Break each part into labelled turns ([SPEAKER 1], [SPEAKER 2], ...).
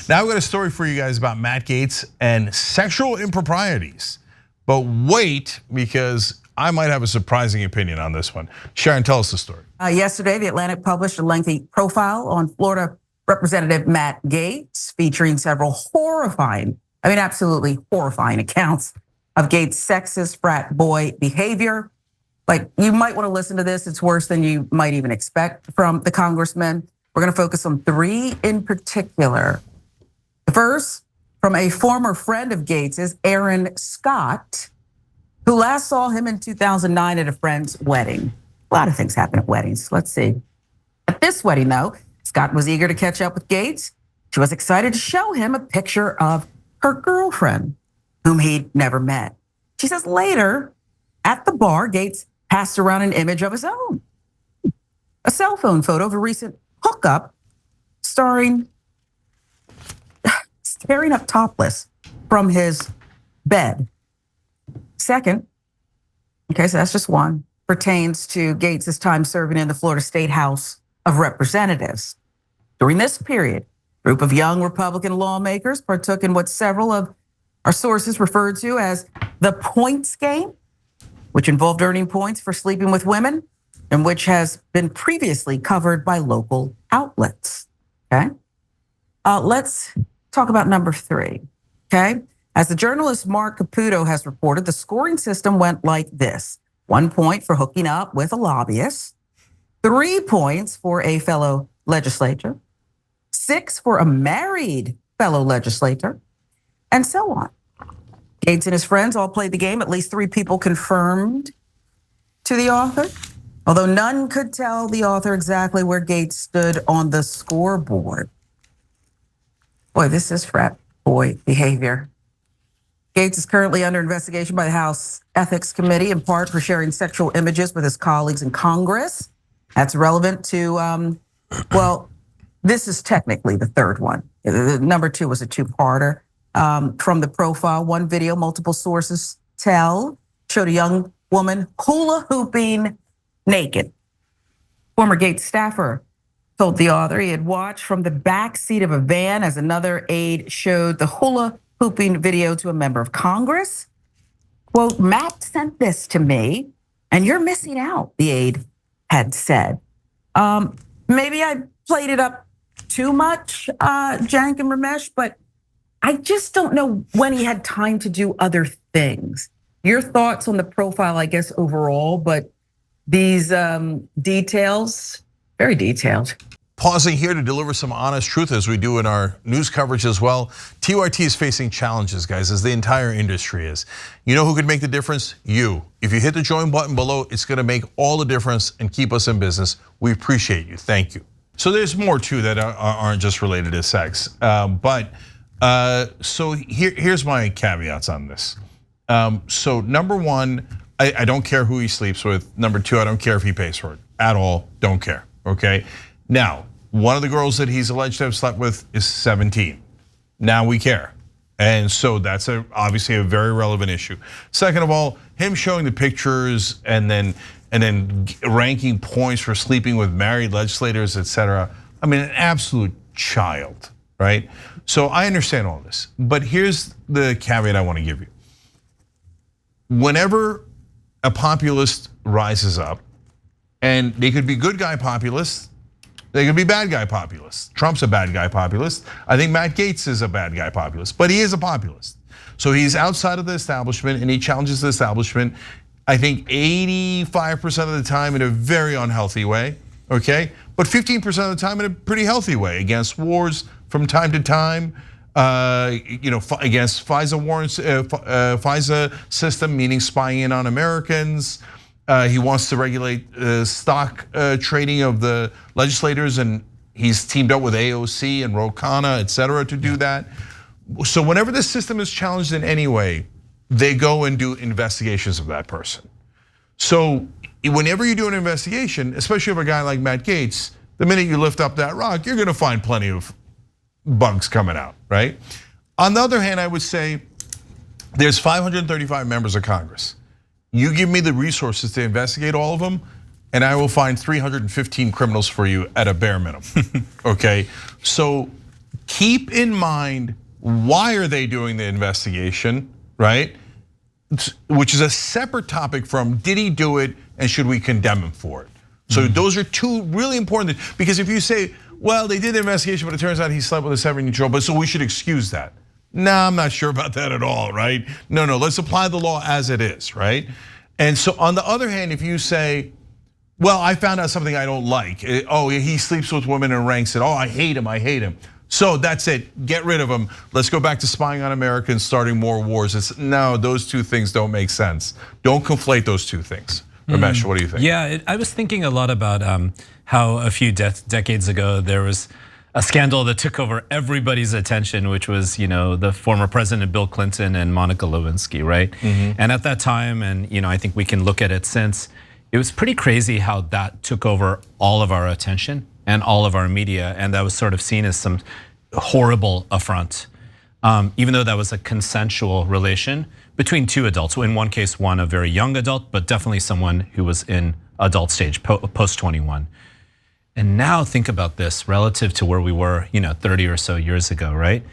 [SPEAKER 1] Now I've got a story for you guys about Matt Gaetz and sexual improprieties. But wait, because I might have a surprising opinion on this one. Sharon, tell us the story.
[SPEAKER 2] Yesterday, The Atlantic published a lengthy profile on Florida Representative Matt Gaetz, featuring several horrifying, absolutely horrifying accounts of Gaetz' sexist frat boy behavior. Like, you might want to listen to this. It's worse than you might even expect from the congressman. We're going to focus on three in particular. The first, from a former friend of Gaetz's, Aaron Scott, who last saw him in 2009 at a friend's wedding. A lot of things happen at weddings. Let's see. At this wedding, though, Scott was eager to catch up with Gaetz. She was excited to show him a picture of her girlfriend, whom he'd never met. She says later, at the bar, Gaetz passed around an image of his own, a cell phone photo of a recent hookup staring up topless from his bed. Second, okay, so that's just one, pertains to Gaetz' time serving in the Florida State House of Representatives. During this period, a group of young Republican lawmakers partook in what several of our sources referred to as the points game, which involved earning points for sleeping with women, and which has been previously covered by local outlets, okay? Let's talk about number three, okay? As the journalist Mark Caputo has reported, the scoring system went like this: 1 point for hooking up with a lobbyist, 3 points for a fellow legislator, 6 for a married fellow legislator, and so on. Gaetz and his friends all played the game. At least 3 people confirmed to the author, although none could tell the author exactly where Gaetz stood on the scoreboard. Boy, this is frat boy behavior. Gaetz is currently under investigation by the House Ethics Committee, in part for sharing sexual images with his colleagues in Congress. That's relevant to, well, this is technically the third one. Number 2 was a 2-parter. From the profile, one video, multiple sources tell, showed a young woman hula hooping naked. Former Gaetz staffer told the author he had watched from the back seat of a van as another aide showed the hula hooping video to a member of Congress. Quote, "Matt sent this to me and you're missing out," the aide had said. Maybe I played it up too much, Cenk and Ramesh, but I just don't know when he had time to do other things. Your thoughts on the profile, I guess, overall, but these details, very detailed.
[SPEAKER 1] Pausing here to deliver some honest truth, as we do in our news coverage as well. TYT is facing challenges, guys, as the entire industry is. You know who could make the difference? You. If you hit the join button below, it's gonna make all the difference and keep us in business. We appreciate you, thank you. So there's more too that aren't just related to sex, so here's my caveats on this. So number 1, I don't care who he sleeps with. Number 2, I don't care if he pays for it at all. Don't care. Okay. Now, one of the girls that he's alleged to have slept with is 17. Now we care, and so that's obviously a very relevant issue. Second of all, him showing the pictures and then ranking points for sleeping with married legislators, etc. An absolute child, right? So I understand all this, but here's the caveat I want to give you. Whenever a populist rises up, and they could be good guy populists, they could be bad guy populists. Trump's a bad guy populist. I think Matt Gaetz is a bad guy populist, but he is a populist. So he's outside of the establishment and he challenges the establishment, I think 85% of the time in a very unhealthy way, okay? But 15% of the time in a pretty healthy way, against wars from time to time, against FISA warrants, FISA system, meaning spying in on Americans. He wants to regulate stock trading of the legislators, and he's teamed up with AOC and Ro Khanna, et cetera, to do that. So whenever the system is challenged in any way, they go and do investigations of that person. So whenever you do an investigation, especially of a guy like Matt Gaetz, the minute you lift up that rock, you're gonna find plenty of bugs coming out, right? On the other hand, I would say there's 535 members of Congress. You give me the resources to investigate all of them, and I will find 315 criminals for you at a bare minimum, okay? So keep in mind, why are they doing the investigation, right? Which is a separate topic from did he do it and should we condemn him for it? So those are two really important, because if you say, well, they did the investigation, but it turns out he slept with a 7-year-old, but so we should excuse that. No, I'm not sure about that at all, right? No, let's apply the law as it is, right? And so on the other hand, if you say, well, I found out something I don't like. Oh, he sleeps with women and ranks it. Oh, I hate him. So that's it, get rid of him. Let's go back to spying on Americans, starting more wars. No, those two things don't make sense. Don't conflate those two things. Ramesh, what do you think?
[SPEAKER 3] Yeah, I was thinking a lot about how a few decades ago there was a scandal that took over everybody's attention, which was the former President Bill Clinton and Monica Lewinsky, right? And at that time, and I think we can look at it since, it was pretty crazy how that took over all of our attention and all of our media, and that was sort of seen as some horrible affront, even though that was a consensual relation between two adults. In one case, one a very young adult, but definitely someone who was in adult stage, post 21. And now think about this relative to where we were 30 or so years ago, right?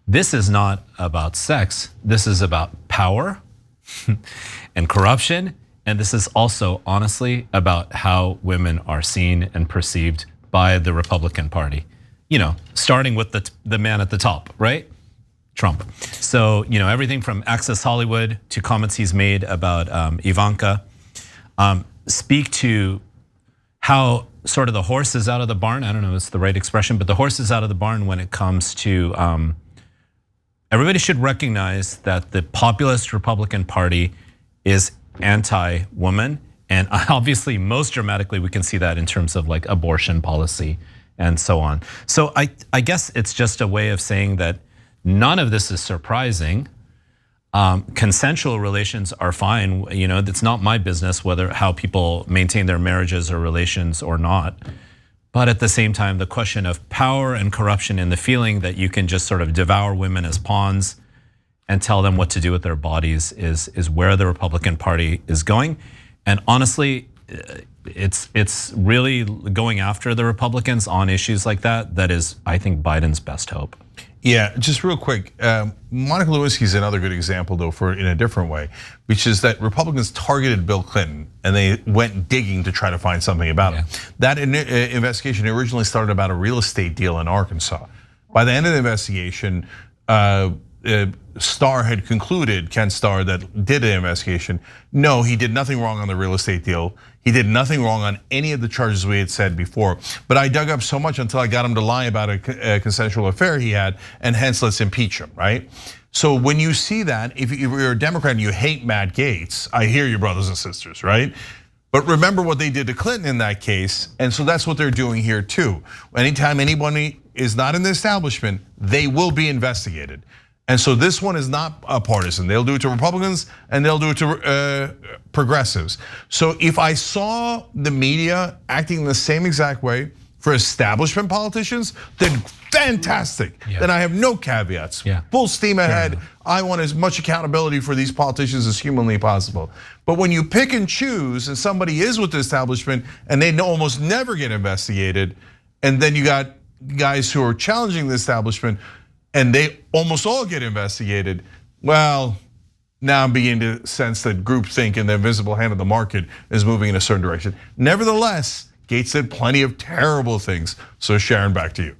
[SPEAKER 3] This is not about sex, this is about power and corruption. And this is also, honestly, about how women are seen and perceived by the Republican Party. Starting with the man at the top, right? Trump. So, everything from Access Hollywood to comments he's made about Ivanka speak to how sort of the horse is out of the barn. I don't know if it's the right expression, but the horse is out of the barn when it comes to, everybody should recognize that the populist Republican Party is anti-woman, and obviously most dramatically we can see that in terms of like abortion policy and so on. So I guess it's just a way of saying that none of this is surprising. Consensual relations are fine. It's not my business how people maintain their marriages or relations or not. But at the same time, the question of power and corruption and the feeling that you can just sort of devour women as pawns and tell them what to do with their bodies is where the Republican Party is going. And honestly, it's really going after the Republicans on issues like that. That is, I think, Biden's best hope.
[SPEAKER 1] Yeah, just real quick, Monica Lewinsky is another good example, though, in a different way, which is that Republicans targeted Bill Clinton and they went digging to try to find something about him. That investigation originally started about a real estate deal in Arkansas. By the end of the investigation, Starr had concluded, Ken Starr, that did the investigation, no, he did nothing wrong on the real estate deal. He did nothing wrong on any of the charges we had said before. But I dug up so much until I got him to lie about a consensual affair he had, and hence let's impeach him, right? So when you see that, if you're a Democrat and you hate Matt Gaetz, I hear you, brothers and sisters, right? But remember what they did to Clinton in that case, and so that's what they're doing here too. Anytime anybody is not in the establishment, they will be investigated. And so this one is not partisan. They'll do it to Republicans and they'll do it to progressives. So if I saw the media acting the same exact way for establishment politicians, then fantastic. Then I have no caveats. Full steam ahead. I want as much accountability for these politicians as humanly possible. But when you pick and choose and somebody is with the establishment and they almost never get investigated, and then you got guys who are challenging the establishment and they almost all get investigated, well, now I'm beginning to sense that groupthink and the invisible hand of the market is moving in a certain direction. Nevertheless, Gaetz said plenty of terrible things. So Sharon, back to you.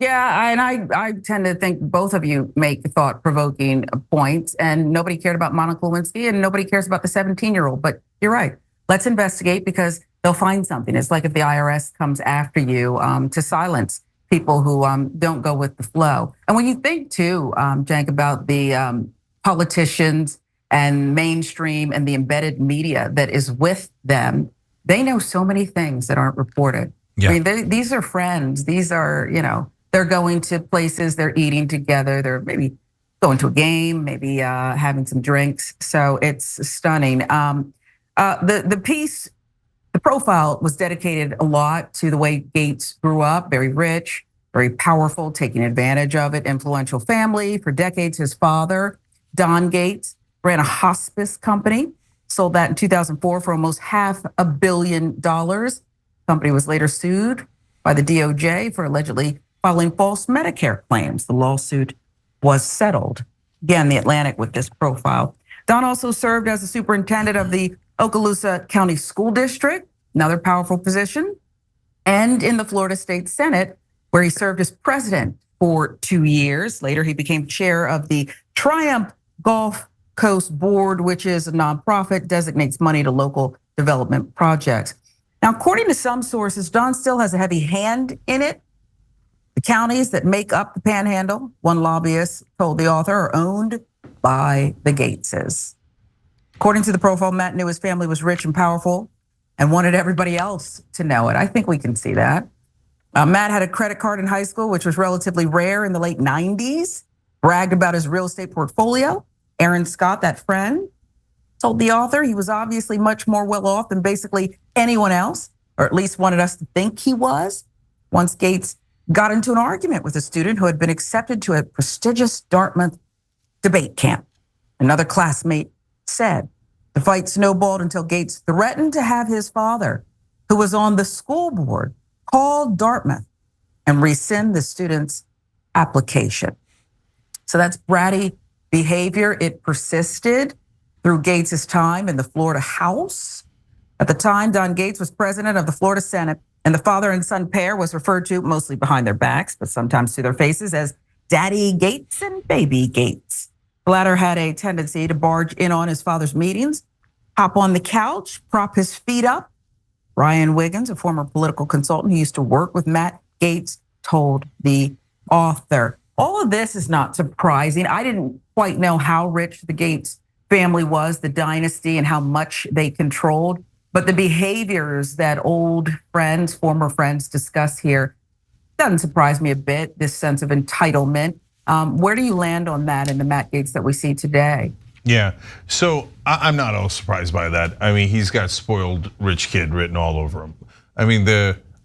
[SPEAKER 2] Yeah, and I tend to think both of you make thought-provoking points, and nobody cared about Monica Lewinsky and nobody cares about the 17-year-old, but you're right. Let's investigate because they'll find something. It's like if the IRS comes after you to silence people who don't go with the flow. And when you think too, Cenk, about the politicians and mainstream and the embedded media that is with them, they know so many things that aren't reported. I mean, these are friends. These are, they're going to places, they're eating together, they're maybe going to a game, maybe having some drinks. So it's stunning. The piece, the profile was dedicated a lot to the way Gaetz grew up, very rich, very powerful, taking advantage of it, influential family. For decades, his father, Don Gaetz, ran a hospice company, sold that in 2004 for almost $500 million. Company was later sued by the DOJ for allegedly following false Medicare claims. The lawsuit was settled. Again, the Atlantic with this profile. Don also served as the superintendent of the Okaloosa County School District, another powerful position, and in the Florida State Senate, where he served as president for 2 years. Later, he became chair of the Triumph Gulf Coast Board, which is a nonprofit, designates money to local development projects. Now, according to some sources, Don still has a heavy hand in it. The counties that make up the Panhandle, one lobbyist told the author, are owned by the Gaetzes. According to the profile, Matt knew his family was rich and powerful and wanted everybody else to know it. I think we can see that. Matt had a credit card in high school, which was relatively rare in the late 90s, bragged about his real estate portfolio. Aaron Scott, that friend, told the author he was obviously much more well off than basically anyone else, or at least wanted us to think he was. Once Gaetz got into an argument with a student who had been accepted to a prestigious Dartmouth debate camp. Another classmate said the fight snowballed until Gaetz threatened to have his father, who was on the school board, call Dartmouth and rescind the student's application. So that's bratty behavior. It persisted through Gaetz's time in the Florida House. At the time, Don Gaetz was president of the Florida Senate, and the father and son pair was referred to, mostly behind their backs, but sometimes to their faces, as Daddy Gaetz and Baby Gaetz. The latter had a tendency to barge in on his father's meetings, hop on the couch, prop his feet up. Ryan Wiggins, a former political consultant who used to work with Matt Gaetz, told the author. All of this is not surprising. I didn't quite know how rich the Gaetz family was, the dynasty, and how much they controlled. But the behaviors that old friends, former friends discuss here doesn't surprise me a bit, this sense of entitlement. Where do you land on that in the Matt Gaetz that we see today?
[SPEAKER 1] Yeah, so I'm not all surprised by that. I mean, he's got spoiled rich kid written all over him. I mean,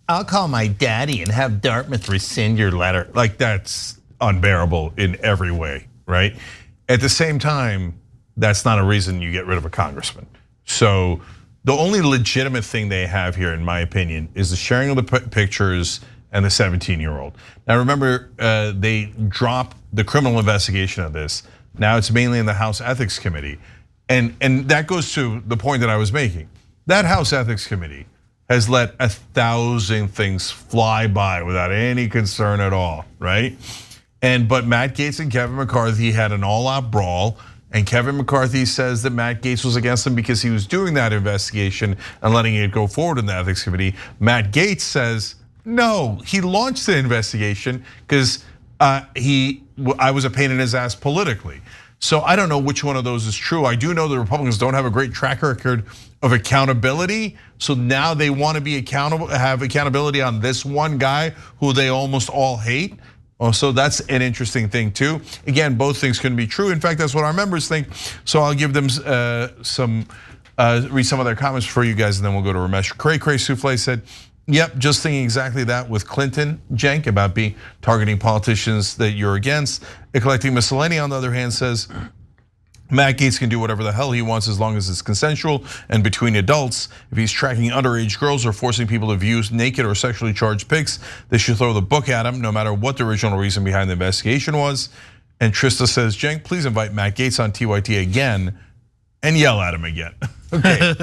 [SPEAKER 1] I'll call my daddy and have Dartmouth rescind your letter. Like, that's unbearable in every way, right? At the same time, that's not a reason you get rid of a congressman. So the only legitimate thing they have here, in my opinion, is the sharing of the pictures and the 17-year-old. Now remember, they dropped the criminal investigation of this. Now it's mainly in the House Ethics Committee. And that goes to the point that I was making. That House Ethics Committee has let 1,000 things fly by without any concern at all, right? But Matt Gaetz and Kevin McCarthy had an all-out brawl. And Kevin McCarthy says that Matt Gaetz was against him because he was doing that investigation and letting it go forward in the Ethics Committee. Matt Gaetz says, no, he launched the investigation because I was a pain in his ass politically. So I don't know which one of those is true. I do know the Republicans don't have a great track record of accountability. So now they want to be accountable, have accountability on this one guy who they almost all hate. So that's an interesting thing too. Again, both things can be true. In fact, that's what our members think. So I'll give them read some of their comments for you guys, and then we'll go to Ramesh. Cray Cray Souffle said, yep, just thinking exactly that with Clinton, Cenk, about targeting politicians that you're against. Collecting Miscellany, on the other hand, says, Matt Gaetz can do whatever the hell he wants as long as it's consensual and between adults. If he's tracking underage girls or forcing people to view naked or sexually charged pics, they should throw the book at him, no matter what the original reason behind the investigation was. And Trista says, Cenk, please invite Matt Gaetz on TYT again and yell at him again. Okay.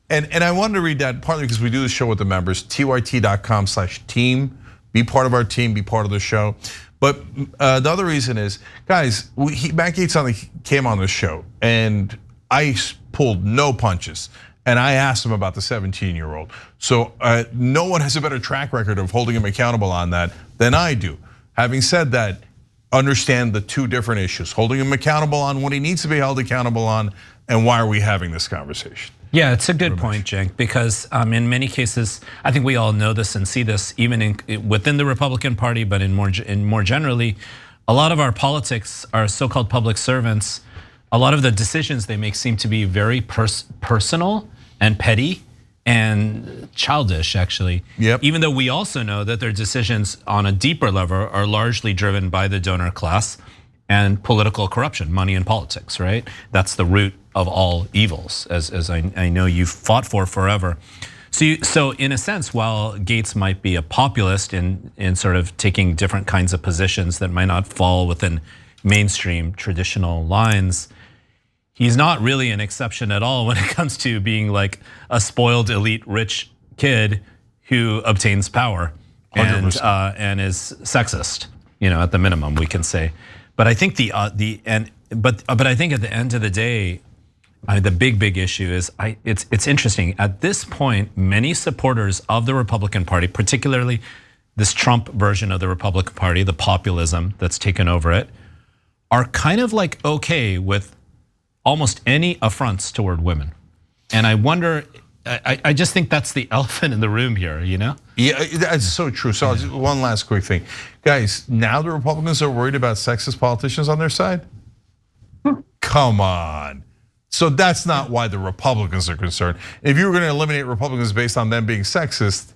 [SPEAKER 1] And I wanted to read that partly because we do the show with the members, tyt.com/team. Be part of our team, be part of the show. But the other reason is, guys, Matt Gaetz came on the show and I pulled no punches. And I asked him about the 17-year-old. So no one has a better track record of holding him accountable on that than I do. Having said that, understand the two different issues. Holding him accountable on what he needs to be held accountable on, and why are we having this conversation?
[SPEAKER 3] Yeah, it's a good point, Cenk, because in many cases, I think we all know this and see this even within the Republican Party, but in more generally, a lot of our politics, our so-called public servants, a lot of the decisions they make seem to be very personal and petty and childish, actually.
[SPEAKER 1] Yep.
[SPEAKER 3] Even though we also know that their decisions on a deeper level are largely driven by the donor class and political corruption, money in politics, right? That's the root of all evils, as I know you've fought for forever. So in a sense, while Gaetz might be a populist in sort of taking different kinds of positions that might not fall within mainstream traditional lines, he's not really an exception at all when it comes to being like a spoiled elite rich kid who obtains power and is sexist, at the minimum we can say. But I think but I think at the end of the day, the big issue is it's interesting. At this point, many supporters of the Republican Party, particularly this Trump version of the Republican Party, the populism that's taken over it, are kind of like okay with almost any affronts toward women. And I wonder, I just think that's the elephant in the room here,
[SPEAKER 1] Yeah, that's so true. So one last quick thing. Guys, now the Republicans are worried about sexist politicians on their side? Come on. So that's not why the Republicans are concerned. If you were gonna eliminate Republicans based on them being sexist,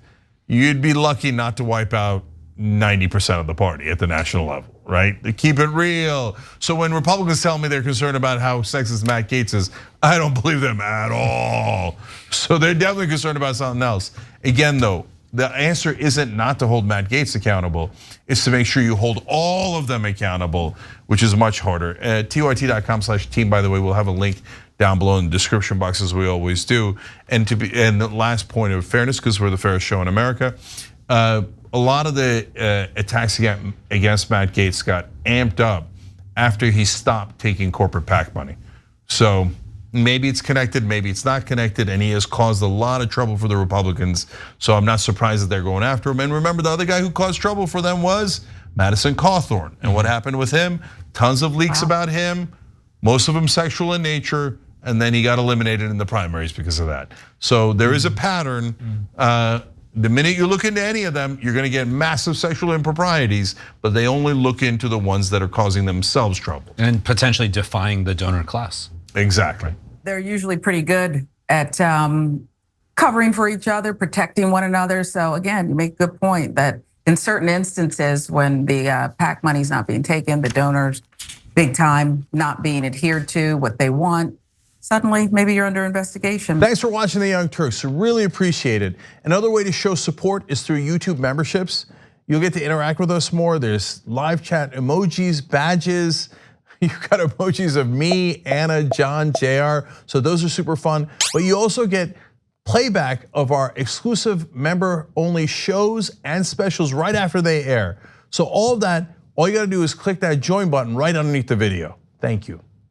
[SPEAKER 1] you'd be lucky not to wipe out 90% of the party at the national level, right? They keep it real. So when Republicans tell me they're concerned about how sexist Matt Gaetz is, I don't believe them at all. So they're definitely concerned about something else. Again though, the answer isn't not to hold Matt Gaetz accountable, it's to make sure you hold all of them accountable, which is much harder. TYT.com/team, by the way, we'll have a link down below in the description box as we always do. And the last point of fairness, because we're the fairest show in America, a lot of the attacks against Matt Gaetz got amped up after he stopped taking corporate PAC money. So maybe it's connected, maybe it's not connected, and he has caused a lot of trouble for the Republicans. So I'm not surprised that they're going after him. And remember, the other guy who caused trouble for them was Madison Cawthorn. And what happened with him? Tons of leaks about him, most of them sexual in nature, and then he got eliminated in the primaries because of that. So there is a pattern. The minute you look into any of them, you're gonna get massive sexual improprieties, but they only look into the ones that are causing themselves trouble.
[SPEAKER 3] And potentially defying the donor class.
[SPEAKER 1] Exactly.
[SPEAKER 2] They're usually pretty good at covering for each other, protecting one another. So again, you make a good point that in certain instances when the PAC money's not being taken, the donors big time not being adhered to what they want, suddenly maybe you're under investigation.
[SPEAKER 4] Thanks for watching The Young Turks, really appreciate it. Another way to show support is through YouTube memberships. You'll get to interact with us more. There's live chat emojis, badges. You've got emojis of me, Anna, John, JR, so those are super fun. But you also get playback of our exclusive member-only shows and specials right after they air. So all of that, all you gotta do is click that join button right underneath the video. Thank you.